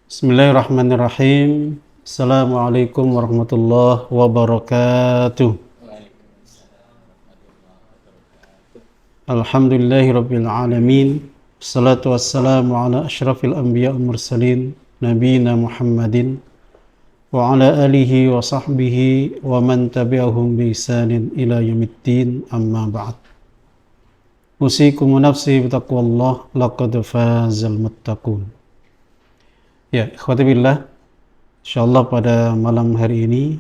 Bismillahirrahmanirrahim. Assalamualaikum warahmatullahi wabarakatuh. Alhamdulillahirabbil alamin. Wassalatu wassalamu ala asyrafil anbiya wal mursalin nabiyina Muhammadin wa ala alihi wa sahbihi wa man tabi'ahum bi ihsanin ila yaumiddin, amma ba'd. Usikum wa nafsi bitaqwallah, laqad fazal muttaqun. Ya, ikhwati billah, insyaallah pada malam hari ini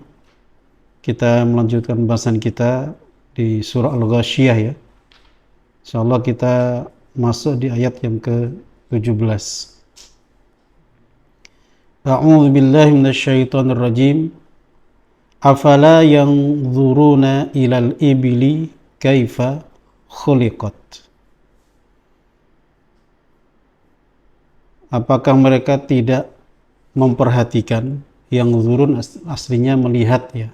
kita melanjutkan pembahasan kita di surah Al-Ghasyiyah ya. Insyaallah kita masuk di ayat yang ke-17. A'udzu billahi minasyaitonir rajim. Afala yanzuruna ilal ibili kaifa khuliqat. Apakah mereka tidak memperhatikan? Yang zurun aslinya melihat ya,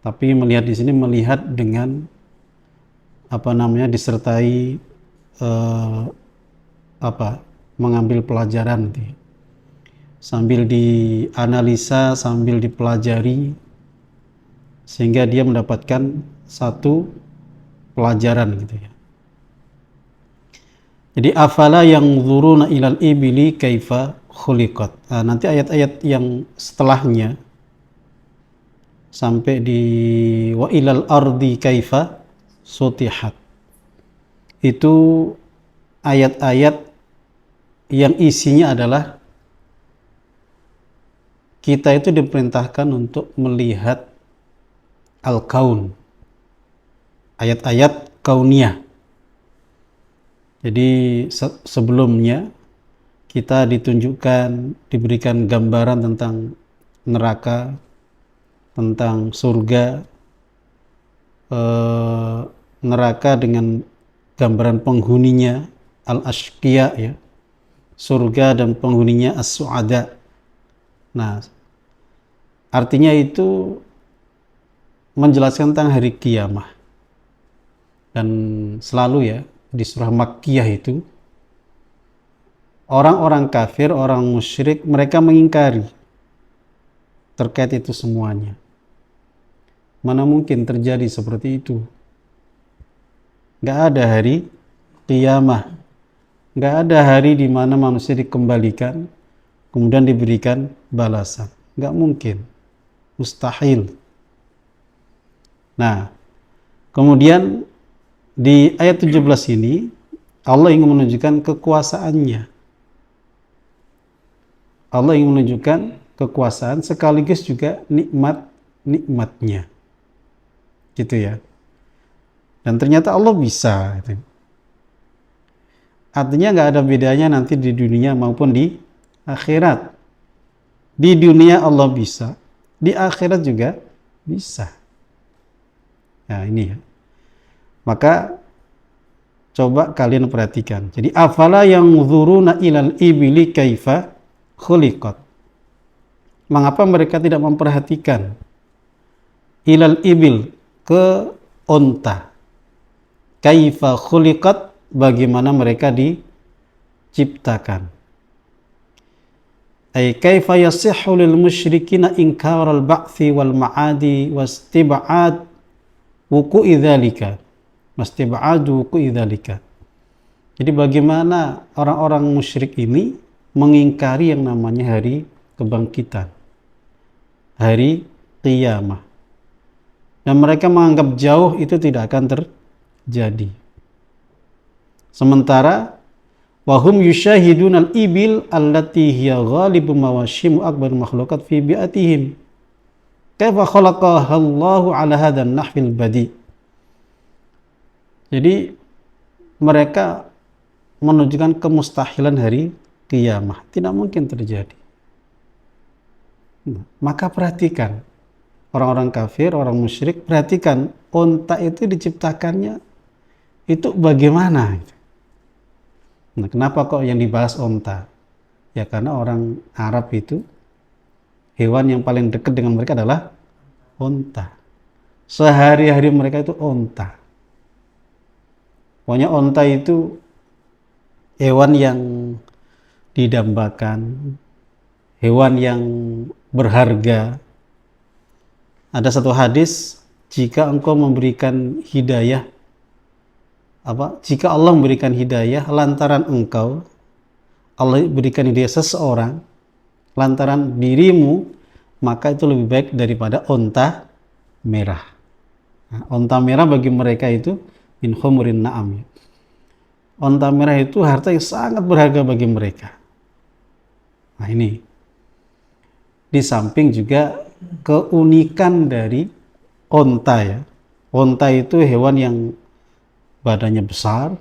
tapi melihat di sini melihat dengan disertai mengambil pelajaran gitu ya. Sambil dianalisa, sambil dipelajari, sehingga dia mendapatkan satu pelajaran gitu ya. Jadi afala yang zuruna ilal ibili kaifa khuliqat. Nah, nanti ayat-ayat yang setelahnya sampai di wa ilal ardi kaifa sutihat. Itu ayat-ayat yang isinya adalah kita itu diperintahkan untuk melihat al-kaun. Ayat-ayat kauniyah. Jadi sebelumnya kita ditunjukkan, diberikan gambaran tentang neraka, tentang surga, neraka dengan gambaran penghuninya al-ashqiya ya, surga dan penghuninya as-su'ada. Nah, artinya itu menjelaskan tentang hari kiamah. Dan selalu ya di surah Makkiyah itu orang-orang kafir, orang musyrik, mereka mengingkari terkait itu semuanya. Mana mungkin terjadi seperti itu? Gak ada hari qiyamah, gak ada hari di mana manusia dikembalikan kemudian diberikan balasan. Gak mungkin, mustahil. Nah, kemudian di ayat 17 ini Allah ingin menunjukkan kekuasaannya. Allah ingin menunjukkan kekuasaan sekaligus juga nikmatnya. Gitu ya. Dan ternyata Allah bisa. Artinya nggak ada bedanya nanti di dunia maupun di akhirat. Di dunia Allah bisa, di akhirat juga bisa. Nah ini ya. Maka coba kalian perhatikan. Jadi afala yang zuruna ilal ibili kaifa khuliqat. Mengapa mereka tidak memperhatikan ilal ibil, ke onta, kaifa khuliqat, bagaimana mereka diciptakan. Ay kaifa yasihhu lil musyrikina inkarul ba'thi wal ma'adi wastib'ad wuku'i dzalika. Mastib'adu wuku'i dzalika. Jadi bagaimana orang-orang musyrik ini mengingkari yang namanya hari kebangkitan, hari qiyamah, dan mereka menganggap jauh itu tidak akan terjadi. Sementara wahum yushahidun al-ibil allati hiya ghalibu mawashimu akbar makhlukat fi bi'atihim kaifa khalaqaha Allahu ala hadzal nahwil badi. Jadi mereka menunjukkan kemustahilan hari qiyamah, tidak mungkin terjadi. Maka perhatikan orang-orang kafir, orang musyrik, perhatikan onta itu diciptakannya itu bagaimana. Nah, kenapa kok yang dibahas onta? Ya karena orang Arab itu hewan yang paling dekat dengan mereka adalah onta. Sehari-hari mereka itu onta. Pokoknya onta itu hewan yang didambakan, hewan yang berharga. Ada satu hadis, jika engkau memberikan hidayah, jika Allah memberikan hidayah lantaran engkau, Allah berikan hidayah seseorang lantaran dirimu, maka itu lebih baik daripada onta merah. Nah, onta merah bagi mereka itu min khumurin na'am. Onta merah itu harta yang sangat berharga bagi mereka. Nah ini, di samping juga keunikan dari onta ya. Onta itu hewan yang badannya besar,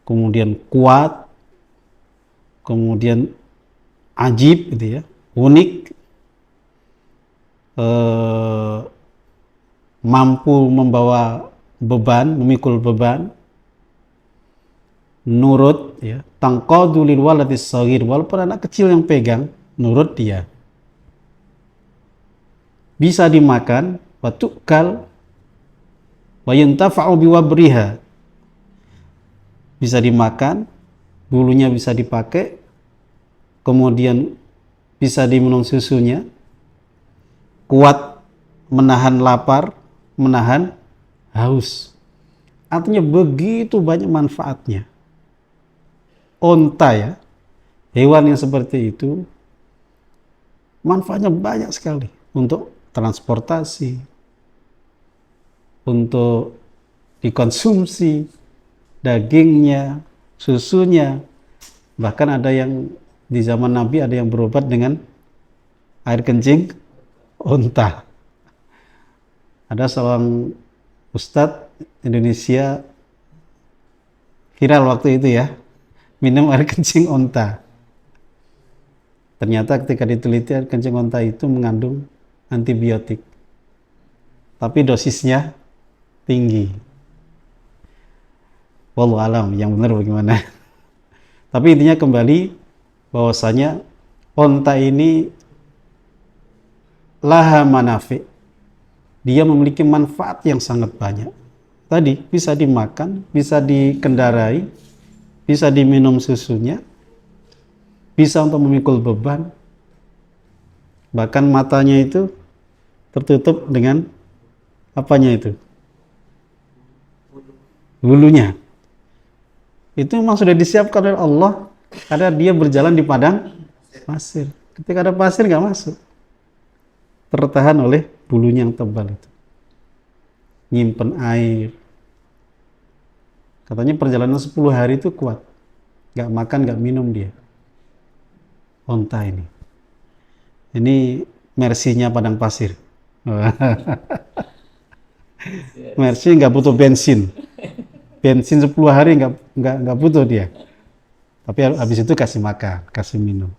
kemudian kuat, kemudian ajib gitu ya, unik, mampu membawa beban, memikul beban, nurut ya, tangqadu lil waladis shaghir, walaupun anak kecil yang pegang, nurut dia. Bisa dimakan, wa tu'kal wa yuntafa'u biwabriha. Bisa dimakan, bulunya bisa dipakai, kemudian bisa diminum susunya, kuat menahan lapar, menahan haus. Artinya begitu banyak manfaatnya. Onta ya, hewan yang seperti itu manfaatnya banyak sekali untuk transportasi, untuk dikonsumsi, dagingnya, susunya. Bahkan ada yang di zaman Nabi ada yang berobat dengan air kencing onta. Ada seorang ustadz Indonesia viral waktu itu ya, minum air kencing onta. Ternyata ketika diteliti air kencing onta itu mengandung antibiotik, tapi dosisnya tinggi. Wallahu alam, yang benar bagaimana? Tapi intinya kembali bahwasanya onta ini laha manafi, dia memiliki manfaat yang sangat banyak. Tadi bisa dimakan, bisa dikendarai, bisa diminum susunya, bisa untuk memikul beban, bahkan matanya itu tertutup dengan apanya itu? Bulunya. Itu memang sudah disiapkan oleh Allah karena dia berjalan di padang pasir. Ketika ada pasir nggak masuk, tertahan oleh bulunya yang tebal itu. Nyimpen air. Katanya perjalanan 10 hari itu kuat. Nggak makan, nggak minum dia. Onta ini. Ini Mercy-nya padang pasir. Mercy nggak butuh bensin. Bensin 10 hari nggak butuh dia. Tapi habis itu kasih makan, kasih minum.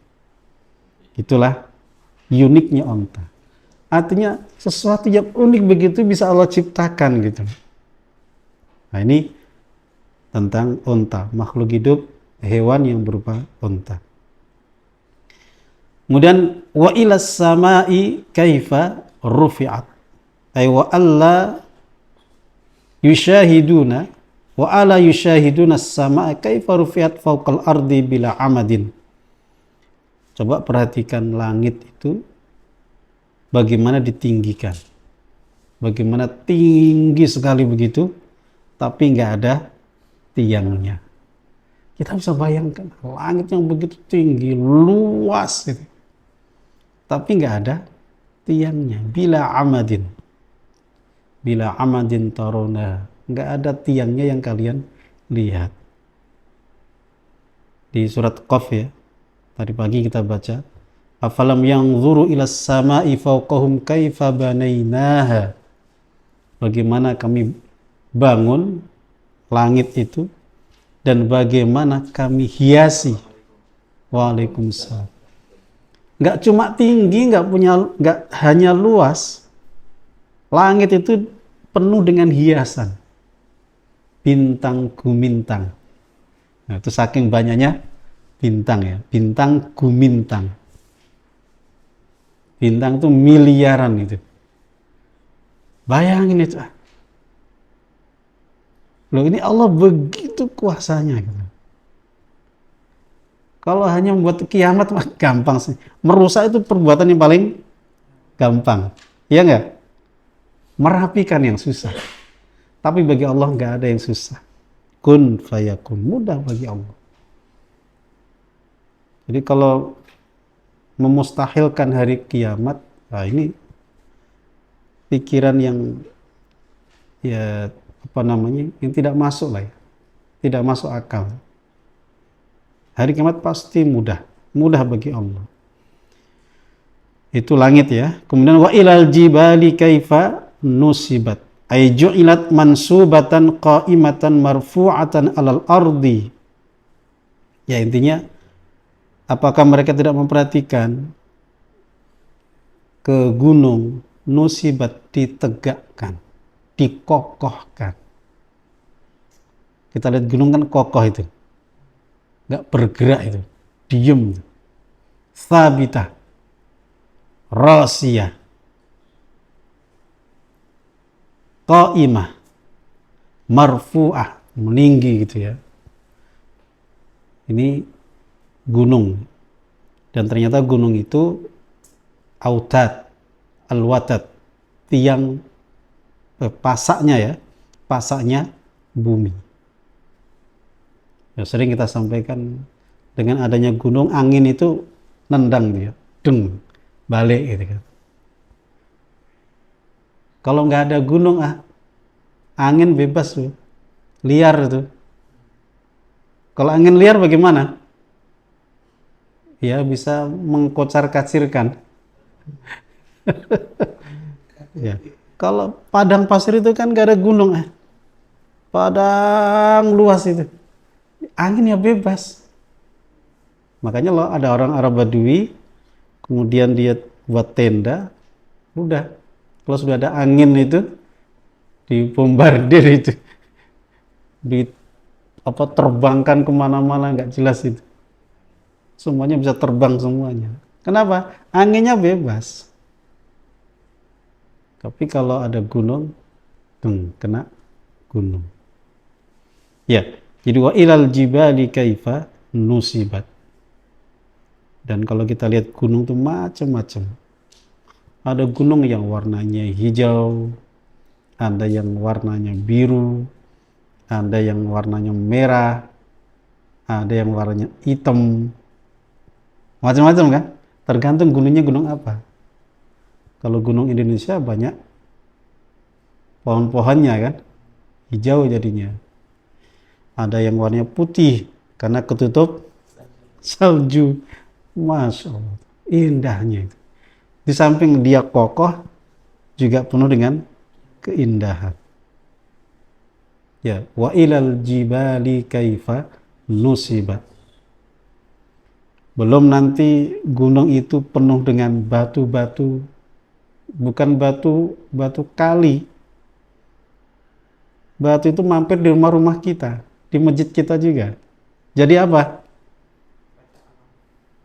Itulah uniknya onta. Artinya sesuatu yang unik begitu bisa Allah ciptakan gitu. Nah ini tentang onta, makhluk hidup, hewan yang berupa onta. Kemudian wa ilas samai kaifa rufi'at, ay wa alla yushahiduna wa ala yushahiduna as-samaa kaifa rufi'at fawqal ardi bila amadin. Coba perhatikan langit itu bagaimana ditinggikan, bagaimana tinggi sekali begitu, tapi nggak ada tiangnya. Kita bisa bayangkan langit yang begitu tinggi, luas gitu, tapi nggak ada tiangnya. Bila amadin taruna, nggak ada tiangnya yang kalian lihat. Di surat Qaf ya, tadi pagi kita baca, afalam yanzuru ilas sama'i fawqahum kaifa banainaha, bagaimana kami bangun langit itu dan bagaimana kami hiasi. Waalaikumsalam. Nggak cuma tinggi, nggak hanya luas. Langit itu penuh dengan hiasan. Bintang gumintang. Nah, itu saking banyaknya bintang ya. Bintang gumintang. Bintang itu miliaran itu. Bayangin itu. Loh ini Allah begitu kuasanya gitu. Kalau hanya membuat kiamat mah gampang sih. Merusak itu perbuatan yang paling gampang. Iya nggak? Merapikan yang susah. Tapi bagi Allah nggak ada yang susah. Kun fayakun, mudah bagi Allah. Jadi kalau memustahilkan hari kiamat, nah ini pikiran yang ya apa namanya, yang tidak masuk lah ya, tidak masuk akal. Hari kiamat pasti mudah, mudah bagi Allah. Itu langit ya. Kemudian wa ilal jibali kaifa nusibat. Ay ju'ilat mansubatan qa'imatan marfu'atan alal ardi. Ya intinya, apakah mereka tidak memperhatikan ke gunung nusibat ditegakkan, dikokohkan. Kita lihat gunung kan kokoh itu, nggak bergerak itu, diem, sabita, rasiyah, qaimah, marfu'ah, meninggi gitu ya. Ini gunung, dan ternyata gunung itu autad, alwatad, tiang pasaknya ya, pasaknya bumi. Ya, sering kita sampaikan, dengan adanya gunung, angin itu nendang dia, deng, balik gitu kan. Kalau nggak ada gunung, angin bebas tuh, liar tuh. Kalau angin liar bagaimana? Ya bisa mengkocar-kacirkan. Ya. Kalau padang pasir itu kan nggak ada gunung, padang luas itu, anginnya bebas. Makanya loh ada orang Arab Badui, kemudian dia buat tenda, udah, kalau sudah ada angin itu, dibombardir itu, di apa terbangkan kemana-mana nggak jelas itu, semuanya bisa terbang semuanya. Kenapa? Anginnya bebas. Tapi kalau ada gunung, kena gunung. Ya, jadi wa ilal jibali kaifa nusibat. Dan kalau kita lihat gunung itu macam-macam. Ada gunung yang warnanya hijau, ada yang warnanya biru, ada yang warnanya merah, ada yang warnanya hitam. Macam-macam kan? Tergantung gunungnya gunung apa. Kalau gunung Indonesia banyak pohon-pohonnya kan, hijau jadinya. Ada yang warnanya putih karena ketutup salju. Masya Allah, indahnya itu. Di samping dia kokoh, juga penuh dengan keindahan. Ya, wa ilal jibali kaifa nusibat. Belum nanti gunung itu penuh dengan batu-batu, bukan batu kali. Batu itu mampir di rumah-rumah kita, di masjid kita juga. Jadi apa?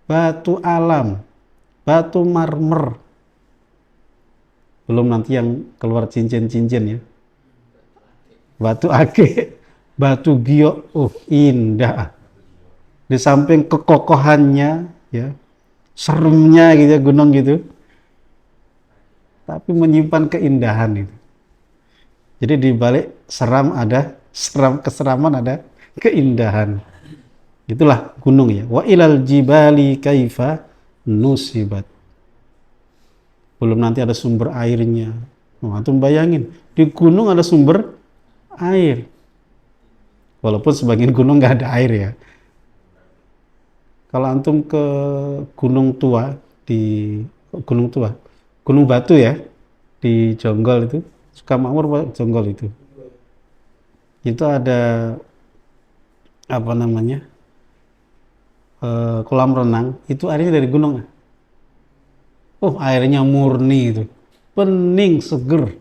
Batu alam, batu marmer. Belum nanti yang keluar cincin-cincin ya. Batu ake, batu giok, indah. Di samping kekokohannya, ya, seremnya gitu ya, gunung gitu, tapi menyimpan keindahan itu. Jadi di balik seram ada keseraman, ada keindahan. Itulah gunung ya. Wa ilal jibali kaifa nusibat. Belum nanti ada sumber airnya. Antum bayangin, di gunung ada sumber air. Walaupun sebagian gunung nggak ada air ya. Kalau antum ke Gunung Tua, Gunung Batu ya, di Jonggol itu, Sukamakmur Jonggol itu ada apa namanya, kolam renang, itu airnya dari gunung. Airnya murni itu, bening, seger,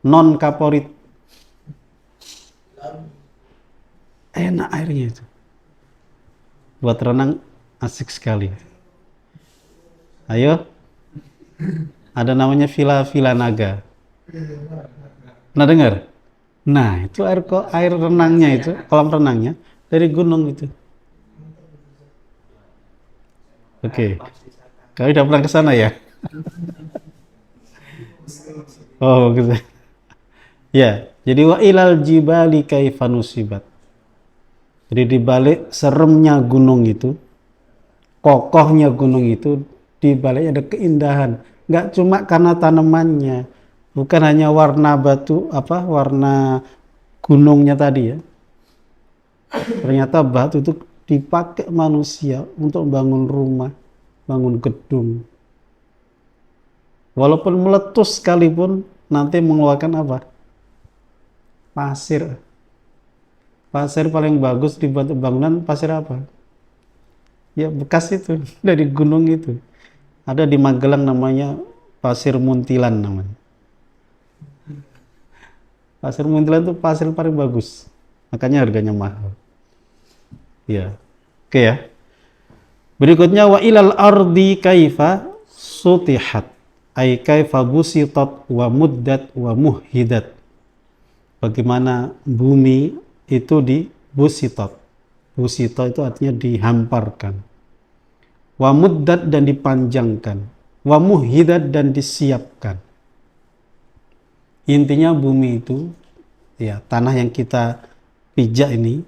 non kaporit, enak airnya itu. Buat renang asik sekali. Ayo, ada namanya Villa Naga. Pernah dengar? Nah, itu air renangnya itu, kolam renangnya dari gunung itu. Oke. Kau udah pernah ke sana ya? Oh, gitu. Ya, jadi wa ilal jibali kaifa nusibat. Jadi di balik seremnya gunung itu, kokohnya gunung itu, di baliknya ada keindahan. Nggak cuma karena tanamannya, bukan hanya warna batu, warna gunungnya tadi ya. Ternyata batu itu dipakai manusia untuk bangun rumah, bangun gedung. Walaupun meletus sekalipun, nanti mengeluarkan apa? Pasir. Pasir paling bagus di batu bangunan, pasir apa? Ya bekas itu, dari gunung itu. Ada di Magelang namanya pasir muntilan namanya. Pasir muntilan itu pasir paling bagus. Makanya harganya mahal. Ya. Oke ya. Berikutnya wa ilal ardi kaifa sutihat. Ai kaifa busitat wa muddat wa muhidat. Bagaimana bumi itu di busitat. Busitat itu artinya dihamparkan. Wa muddat dan dipanjangkan. Wa muhidat dan disiapkan. Intinya bumi itu, ya tanah yang kita pijak ini,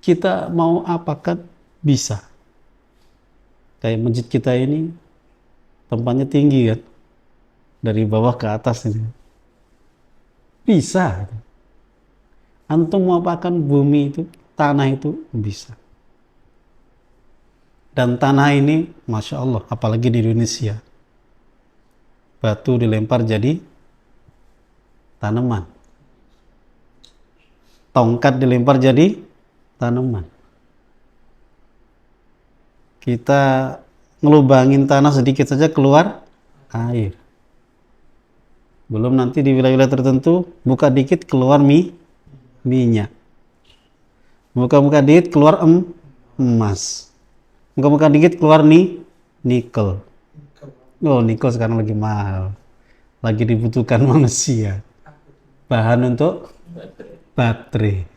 kita mau apakan bisa. Kayak masjid kita ini, tempatnya tinggi kan, dari bawah ke atas ini. Bisa. Antum mau apakan bumi itu, tanah itu bisa. Dan tanah ini, Masya Allah, apalagi di Indonesia, batu dilempar jadi tanaman. Tongkat dilempar jadi tanaman. Kita ngelubangin tanah sedikit saja keluar air. Belum nanti di wilayah-wilayah tertentu, buka dikit keluar minyak. Buka-buka dikit keluar emas. Buka-buka dikit keluar nikel. Oh, nikel sekarang lagi mahal. Lagi dibutuhkan manusia. Bahan untuk baterai.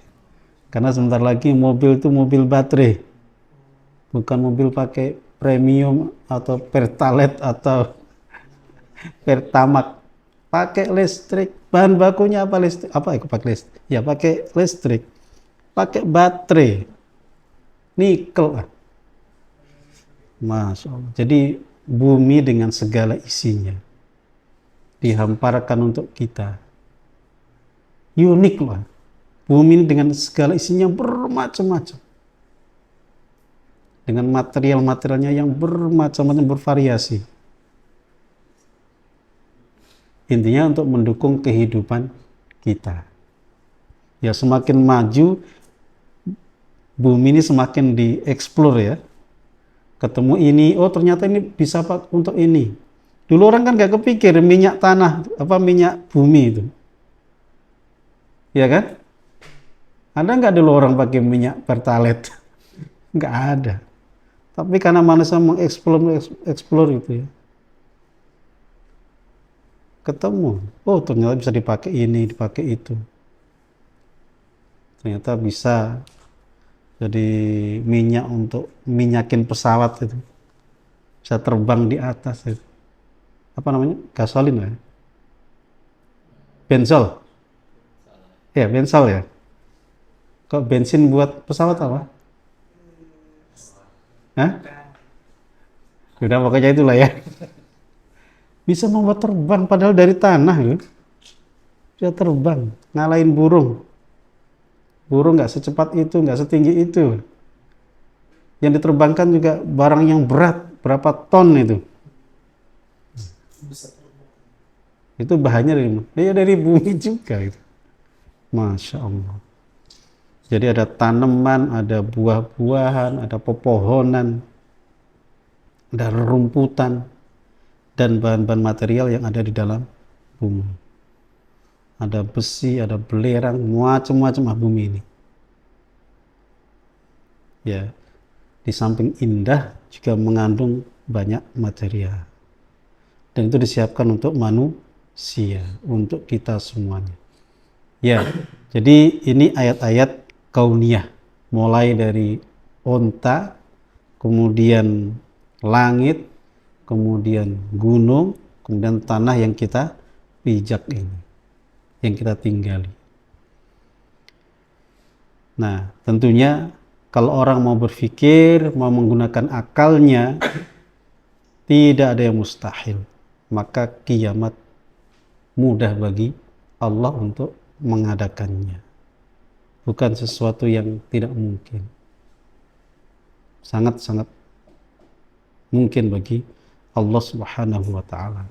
Karena sebentar lagi mobil itu mobil baterai. Bukan mobil pakai premium atau pertalite atau pertamax. Pakai listrik. Bahan bakunya apa listrik? Apa itu pakai listrik? Ya pakai listrik. Pakai baterai. Nikel. Masya Allah. Jadi bumi dengan segala isinya dihamparkan untuk kita. Unik loh. Bumi dengan segala isinya bermacam-macam. Dengan material-materialnya yang bermacam-macam, bervariasi. Intinya untuk mendukung kehidupan kita. Ya semakin maju, bumi ini semakin dieksplor ya. Ketemu ini, oh ternyata ini bisa untuk ini. Dulu orang kan gak kepikir minyak tanah, minyak bumi itu. Ya kan? Ada nggak dulu orang pakai minyak pertalite? Nggak ada. Tapi karena manusia mengeksplor itu ya. Ketemu, oh ternyata bisa dipakai ini, dipakai itu. Ternyata bisa jadi minyak untuk minyakin pesawat itu. Bisa terbang di atas itu. Apa namanya? Gasolin ya? Bensol. Ya, bensol ya. Kok bensin buat pesawat apa? Hah? Udah pokoknya itulah ya. Bisa membuat terbang padahal dari tanah gitu. Bisa terbang, ngalahin burung. Burung nggak secepat itu, nggak setinggi itu. Yang diterbangkan juga barang yang berat, berapa ton itu. Itu bahannya dari mana? Ya dari bumi juga itu. Masya Allah. Jadi ada tanaman, ada buah-buahan, ada pepohonan, ada rerumputan, dan bahan-bahan material yang ada di dalam bumi. Ada besi, ada belerang, macam-macam bumi ini. Ya, di samping indah juga mengandung banyak material. Dan itu disiapkan untuk manusia, untuk kita semuanya. Ya, jadi ini ayat-ayat kauniyah, mulai dari onta, kemudian langit, kemudian gunung, kemudian tanah yang kita pijak ini, yang kita tinggali. Nah, tentunya kalau orang mau berpikir, mau menggunakan akalnya, tidak ada yang mustahil. Maka kiamat mudah bagi Allah untuk mengadakannya. Bukan sesuatu yang tidak mungkin. Sangat-sangat mungkin bagi Allah Subhanahu wa Ta'ala.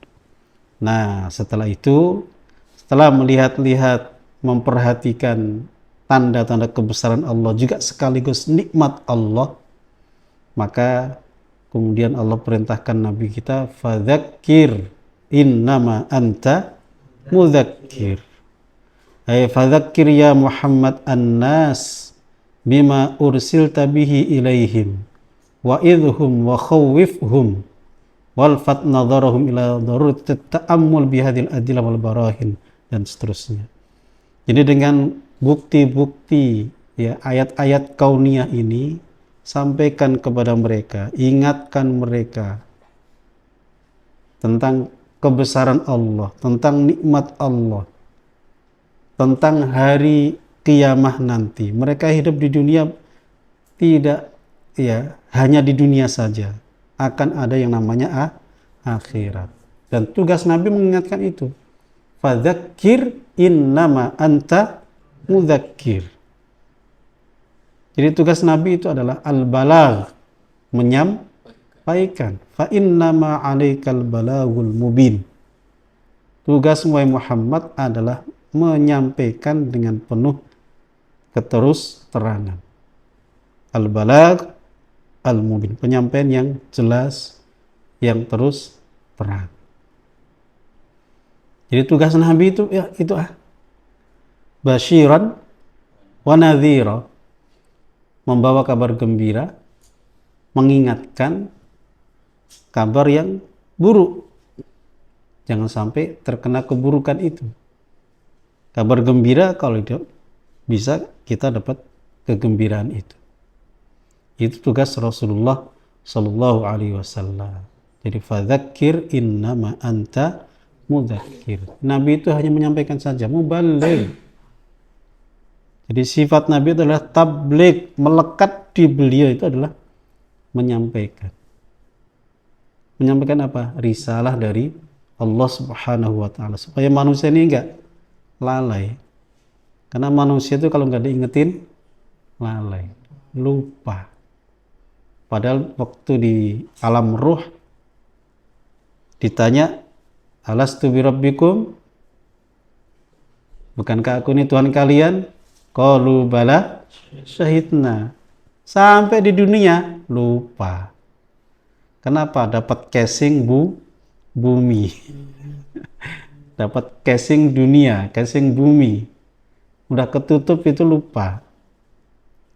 Nah, setelah itu, setelah melihat-lihat, memperhatikan tanda-tanda kebesaran Allah, juga sekaligus nikmat Allah, maka kemudian Allah perintahkan Nabi kita, fadzakir innama anta mudzakir. Ay fadzakir ya Muhammad an-nas bima ursilta bihi ilaihim wa idhum wa khawwifhum walfat nadharahum ila darurat ta'ammul bihadil adillah wal barahin, dan seterusnya. Jadi dengan bukti-bukti, ya, ayat-ayat kauniyah ini, sampaikan kepada mereka, ingatkan mereka tentang kebesaran Allah, tentang nikmat Allah, tentang hari kiamah nanti. Mereka hidup di dunia tidak, ya, hanya di dunia saja, akan ada yang namanya akhirat. Dan tugas Nabi mengingatkan itu. Fadzakir innama anta mudzakir. Jadi tugas Nabi itu adalah al-balagh, menyampaikan. Fa innama 'alaikal balaghul mubin. Tugas Muhammad adalah menyampaikan dengan penuh keterus-terangan. Al-balagh al-mubin, penyampaian yang jelas, yang terus terang. Jadi tugas Nabi itu, ya, itu basyiran wa nadhira, membawa kabar gembira, mengingatkan kabar yang buruk. Jangan sampai terkena keburukan itu. Kabar gembira, kalau itu bisa kita dapat kegembiraan itu. Itu tugas Rasulullah Sallallahu Alaihi Wasallam. Jadi fadzakir innama anta mudzakir. Nabi itu hanya menyampaikan saja, mubaligh. Jadi sifat Nabi adalah tabligh, melekat di beliau itu adalah menyampaikan. Menyampaikan apa? Risalah dari Allah Subhanahu wa Ta'ala, supaya manusia ini enggak lalai. Karena manusia itu kalau enggak diingetin, lalai, lupa. Padahal waktu di alam ruh ditanya, alastu birabbikum, bukankah aku ini Tuhan kalian? Qalu bala syahidna. Sampai di dunia lupa. Kenapa? Dapat casing bumi. Dapat casing dunia, casing bumi. Udah ketutup itu lupa.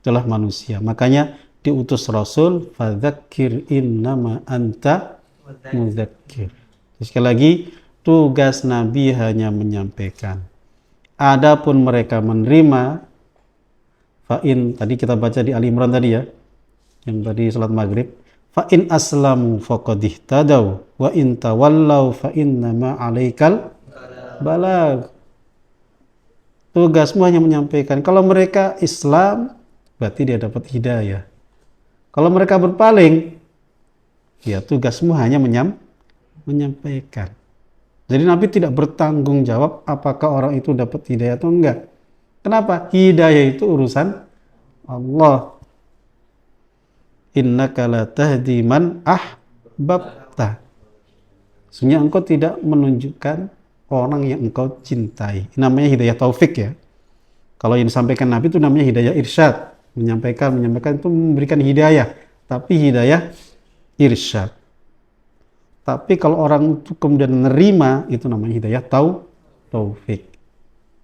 Itulah manusia. Makanya diutus Rasul, fadzakir innama anta mudzakir. Sekali lagi, tugas Nabi hanya menyampaikan. Adapun mereka menerima, fa'in, tadi kita baca di Ali Imran tadi, ya, yang tadi salat maghrib, fa'in aslamu faqad ihtadaw wa in tawallaw fa innama 'alaikal balagh. Tugasmu hanya menyampaikan. Kalau mereka Islam, berarti dia dapat hidayah. Kalau mereka berpaling, ya tugasmu hanya menyampaikan. Jadi Nabi tidak bertanggung jawab apakah orang itu dapat hidayah atau enggak. Kenapa? Hidayah itu urusan Allah. Innaka la tahdi man ahbabta. Sesungguhnya engkau tidak menunjukkan orang yang engkau cintai. Ini namanya hidayah taufik, ya. Kalau yang disampaikan Nabi itu namanya hidayah irsyad. Menyampaikan itu memberikan hidayah, tapi hidayah irsyad. Tapi kalau orang itu kemudian menerima, itu namanya hidayah taufik.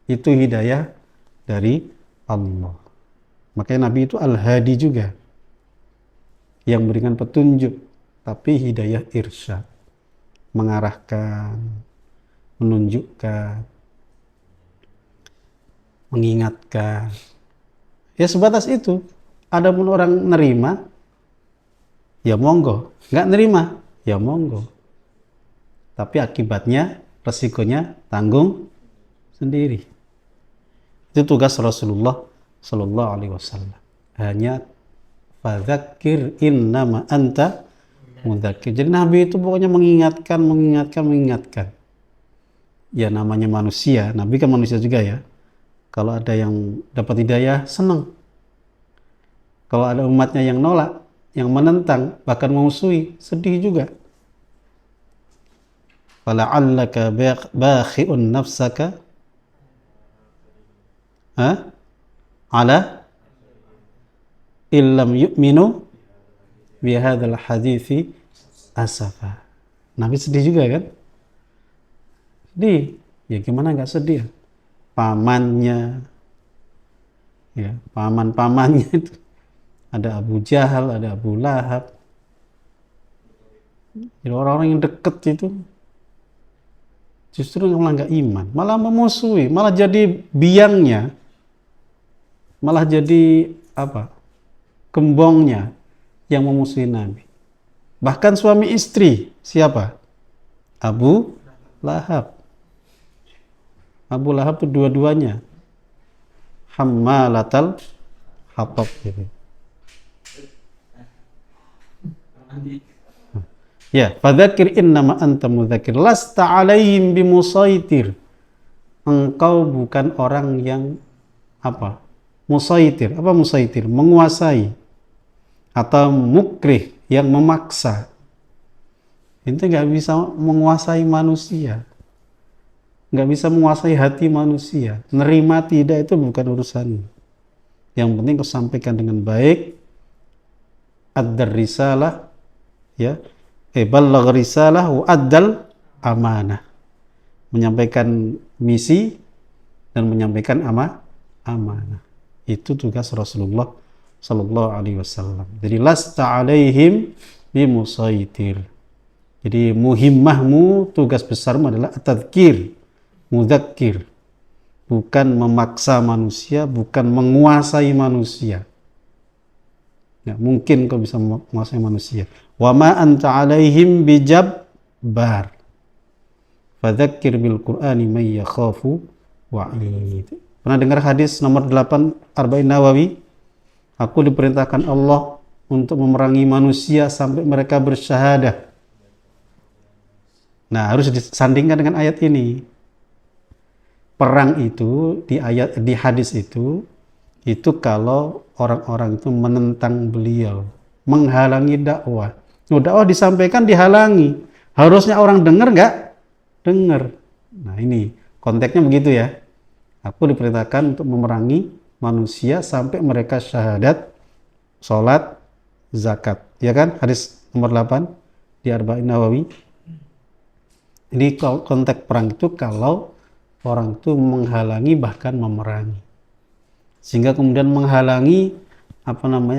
Itu hidayah dari Allah. Makanya Nabi itu al-hadi juga, yang memberikan petunjuk, tapi hidayah irsyad, mengarahkan, menunjukkan, mengingatkan. Ya sebatas itu. Adapun orang nerima, ya monggo. Nggak nerima, ya monggo. Tapi akibatnya, resikonya tanggung sendiri. Itu tugas Rasulullah Sallallahu Alaihi Wasallam. Hanya fadzakir innama anta mudzakir. Jadi Nabi itu pokoknya mengingatkan. Ya namanya manusia, Nabi kan manusia juga ya. Kalau ada yang dapat hidayah, senang. Kalau ada umatnya yang nolak, yang menentang, bahkan memusuhi, sedih juga. Fala'allaka bakhi'un nafsaka ala illam yu'minu bihadzal hadithi asafa. Nabi sedih juga kan? Sedih. Ya gimana nggak sedih? Pamannya, ya paman-pamannya itu ada Abu Jahal, ada Abu Lahab. Jadi orang-orang yang deket itu justru malah nggak iman, malah memusuhi, malah jadi biangnya, malah jadi apa? Gembongnya yang memusuhi Nabi. Bahkan suami istri, siapa? Abu Lahab. Abu Lahab itu dua-duanya hammalatal hatab gitu. Ya, fadzakir innama anta mudzakir lasta alaihim bimusaitir. Engkau bukan orang yang apa? Musaitir. Apa musaitir? Menguasai atau mukrih, yang memaksa. Itu nggak bisa menguasai manusia, nggak bisa menguasai hati manusia. Nerima tidak itu bukan urusan. Yang penting kau sampaikan dengan baik. Ad-dar risalah, ya, ballagh risalah wa addal amanah. Menyampaikan misi dan menyampaikan amanah. Itu tugas Rasulullah Sallallahu Alaihi Wasallam. Jadi lasta alaihim bimusaitir. Jadi muhimmahmu, tugas besarmu adalah at-tadzkir, mudzakir. Bukan memaksa manusia, bukan menguasai manusia. Ya, mungkin kau bisa menguasai manusia. Wa ma anta alaihim bijabbar. Fadzakir bil Qur'ani may yakhafu wa'id. Pernah dengar hadis nomor 8 Arba'in Nawawi? Aku diperintahkan Allah untuk memerangi manusia sampai mereka bersyahadah. Nah, harus disandingkan dengan ayat ini. Perang itu di hadis itu kalau orang-orang itu menentang beliau, menghalangi dakwah. Dakwah disampaikan dihalangi. Harusnya orang dengar nggak? Dengar. Nah, ini konteksnya begitu ya. Aku diperintahkan untuk memerangi manusia sampai mereka syahadat, sholat, zakat. Ya kan? Hadis nomor 8 di Arba'in Nawawi. Ini konteks perang itu kalau orang itu menghalangi bahkan memerangi. Sehingga kemudian menghalangi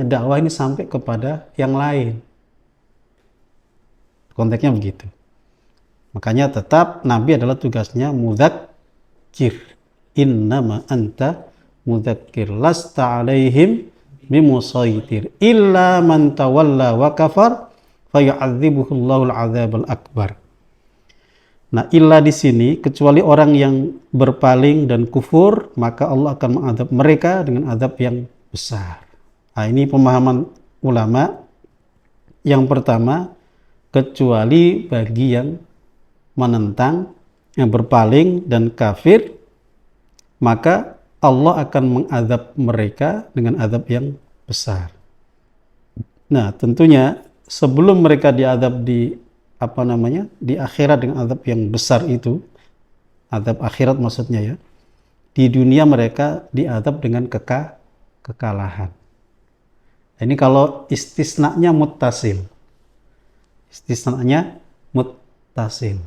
dakwah ini sampai kepada yang lain. Konteksnya begitu. Makanya tetap Nabi adalah tugasnya mudzakir. Innama anta mudzakir lasta alaihim bimusaitir illa man tawalla wa kafar fayu'adzibuhu Allahul 'adzabal akbar. Nah, illa di sini kecuali orang yang berpaling dan kufur, maka Allah akan mengadab mereka dengan adab yang besar. Nah, ini pemahaman ulama. Yang pertama, kecuali bagi yang menentang, yang berpaling dan kafir, maka Allah akan mengadab mereka dengan adab yang besar. Nah, tentunya sebelum mereka diadab di akhirat dengan adab yang besar itu, adab akhirat maksudnya ya, di dunia mereka diadab dengan kekalahan. Ini kalau istisnanya muttasil. Istisnanya muttasil.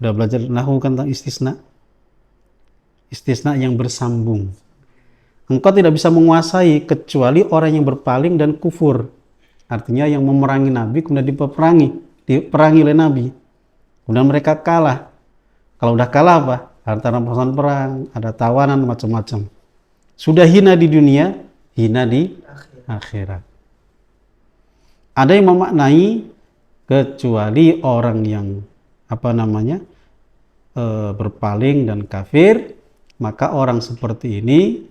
Udah belajar nahwu kan tentang istisna? Istisna yang bersambung. Engkau tidak bisa menguasai kecuali orang yang berpaling dan kufur. Artinya yang memerangi Nabi kemudian diperangi oleh Nabi. Kemudian mereka kalah. Kalau udah kalah apa? Harta rampasan perang, ada tawanan macam-macam. Sudah hina di dunia, hina di akhirat. Ada yang memaknai kecuali orang yang berpaling dan kafir, maka orang seperti ini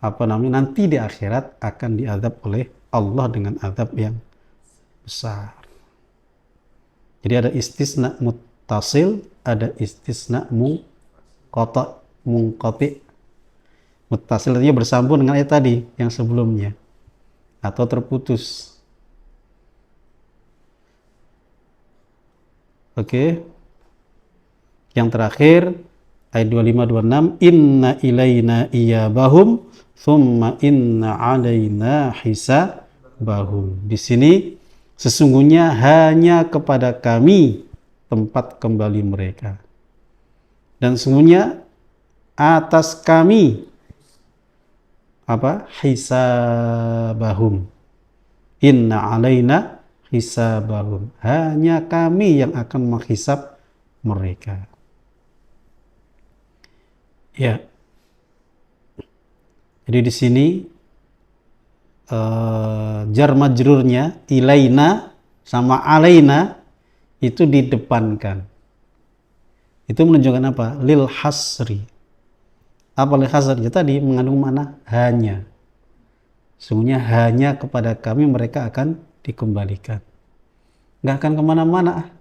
nanti di akhirat akan diazab oleh Allah dengan azab yang besar. Jadi ada istisna muttasil, ada istisna munqati. Muttasil artinya bersambung dengan ayat tadi yang sebelumnya atau terputus. Oke. Yang terakhir ayat 25 26, inna ilaina iyabahum thumma inna alaina hisabahum. Di sini sesungguhnya hanya kepada kami tempat kembali mereka. Dan sesungguhnya atas kami hisabahum. Inna alaina hisabahum. Hanya kami yang akan menghisab mereka. Ya. Jadi di sini jar majrurnya ilaina sama alaina itu didepankan. Itu menunjukkan apa? Lil hasri. Apa lil hasri? Ya tadi mengandung makna hanya. Sungguhnya hanya kepada kami mereka akan dikembalikan. Nggak akan kemana-mana.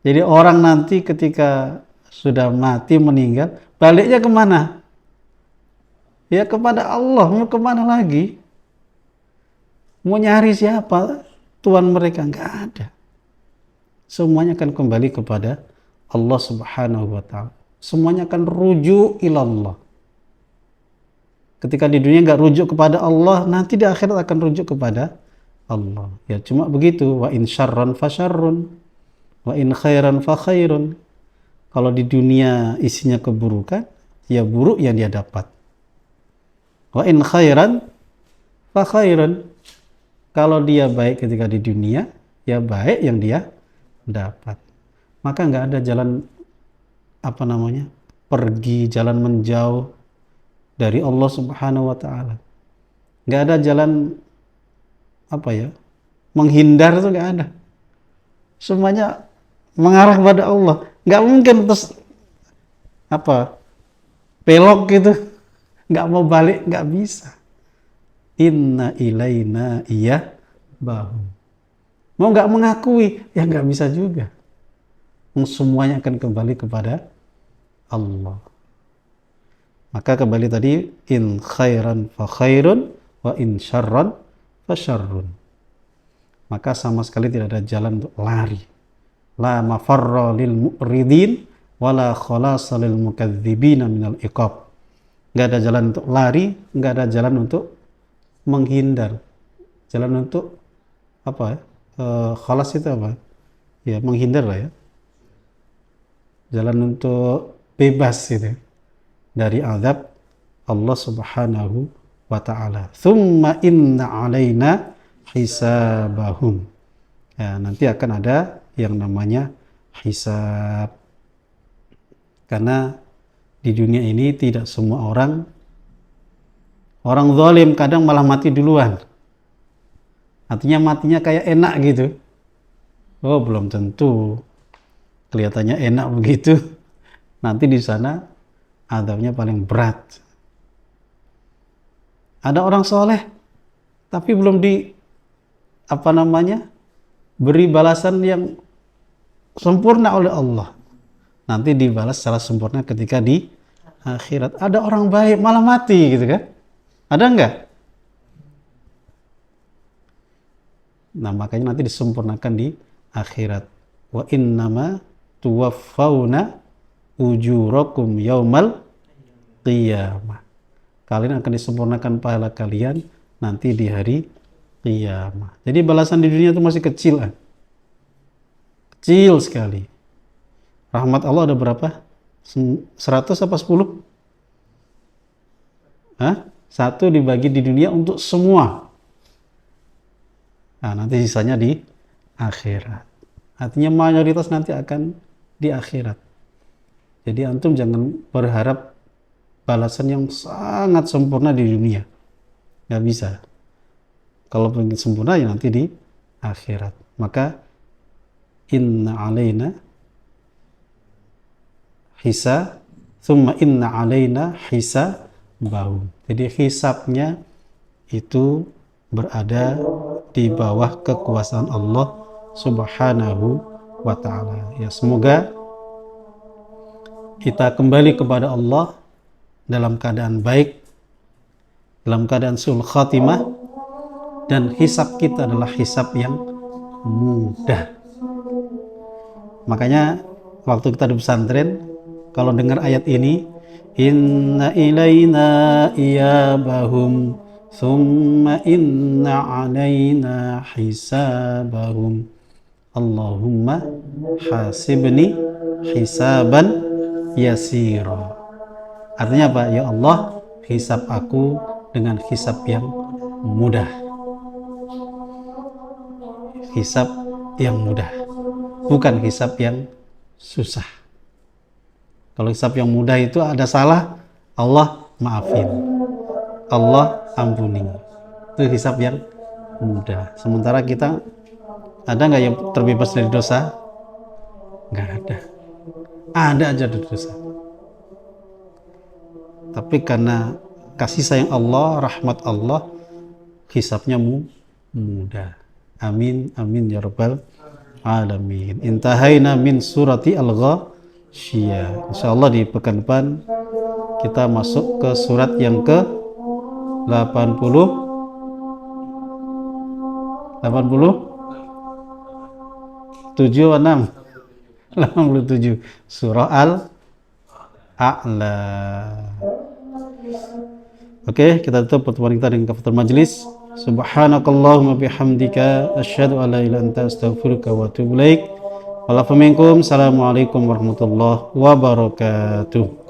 Jadi orang nanti ketika sudah mati meninggal, baliknya kemana? Ya kepada Allah. Mau kemana lagi? Mau nyari siapa Tuhan mereka? Nggak ada. Semuanya akan kembali kepada Allah Subhanahu wa ta'ala. Semuanya akan rujuk ilallah. Ketika di dunia nggak rujuk kepada Allah, nanti di akhirat akan rujuk kepada Allah. Ya cuma begitu. Wa in syarran fa syarrun, wa in khairan fa khairun. Kalau di dunia isinya keburukan, ya buruk yang dia dapat. Wa in khairan fa khairun. Kalau dia baik ketika di dunia, ya baik yang dia dapat. Maka nggak ada jalan pergi, jalan menjauh dari Allah Subhanahu wa ta'ala. Nggak ada jalan menghindar, itu nggak ada. Semuanya mengarah kepada Allah. Nggak mungkin terus belok gitu, nggak mau balik, nggak bisa. Inna ilaina iyabahum. Mau nggak mengakui, ya nggak bisa juga. Semuanya akan kembali kepada Allah. Maka kembali tadi, in khairan fa khairun, wa in syarran fa syarrun. Maka sama sekali tidak ada jalan untuk lari. La mafarra lil mu'ridin, wa la khalasa lil mukadzibina minal iqab. Nggak ada jalan untuk lari, nggak ada jalan untuk menghindar. Jalan untuk khalas itu apa? Ya menghindar lah ya. Jalan untuk bebas itu dari azab Allah Subhanahu wa ta'ala. Thumma inna alaina hisabahum. Ya, nanti akan ada yang namanya hisab. Karena di dunia ini tidak semua orang zalim kadang malah mati duluan. Artinya matinya kayak enak gitu. Oh, belum tentu. Kelihatannya enak begitu. Nanti di sana azabnya paling berat. Ada orang soleh tapi belum beri balasan yang sempurna oleh Allah. Nanti dibalas secara sempurna ketika di akhirat. Ada orang baik malah mati gitu kan? Ada enggak? Nah, makanya nanti disempurnakan di akhirat. Wa innama tuwaffawna ujurakum yaumal qiyamah. Kalian akan disempurnakan pahala kalian nanti di hari qiyamah. Jadi balasan di dunia itu masih kecil kan? Kecil sekali. Rahmat Allah ada berapa? 100 apa 10? Hah? 1 dibagi di dunia untuk semua. Nah, nanti sisanya di akhirat. Artinya mayoritas nanti akan di akhirat. Jadi antum jangan berharap balasan yang sangat sempurna di dunia. Nggak bisa. Kalau ingin sempurna ya nanti di akhirat. Maka inna alaina hisab, thumma inna alaina hisabahum. Jadi hisabnya itu berada di bawah kekuasaan Allah Subhanahu wa ta'ala. Ya, semoga kita kembali kepada Allah dalam keadaan baik, dalam keadaan sul khatimah, dan hisab kita adalah hisab yang mudah. Makanya waktu kita di pesantren, kalau dengar ayat ini, inna ilaina iyabahum thumma inna alaina hisabahum Allahumma hasibni hisaban yasira. Artinya apa? Ya Allah, hisab aku dengan hisab yang mudah. Hisab yang mudah, bukan hisab yang susah. Kalau hisab yang mudah itu ada salah, Allah maafin, Allah ampuni. Itu hisab yang mudah. Sementara kita, ada nggak yang terbebas dari dosa? Nggak ada. Ada aja dosa. Tapi karena kasih sayang Allah, rahmat Allah, hisabnya mudah. Amin, amin ya rabbal alamin. Intahaina min surati al-Ghasyiyah. Insyaallah di pekan depan kita masuk ke surat yang ke 80 7 atau 6? 87. Surah Al-A'la. Oke, kita tutup pertemuan kita dengan kafaratul majlis. Subhanakallahumma bihamdika asyhadu an la ilaha illa anta astaghfiruka wa atubu ilaik. Walafu minkum. Assalamualaikum warahmatullahi wabarakatuh.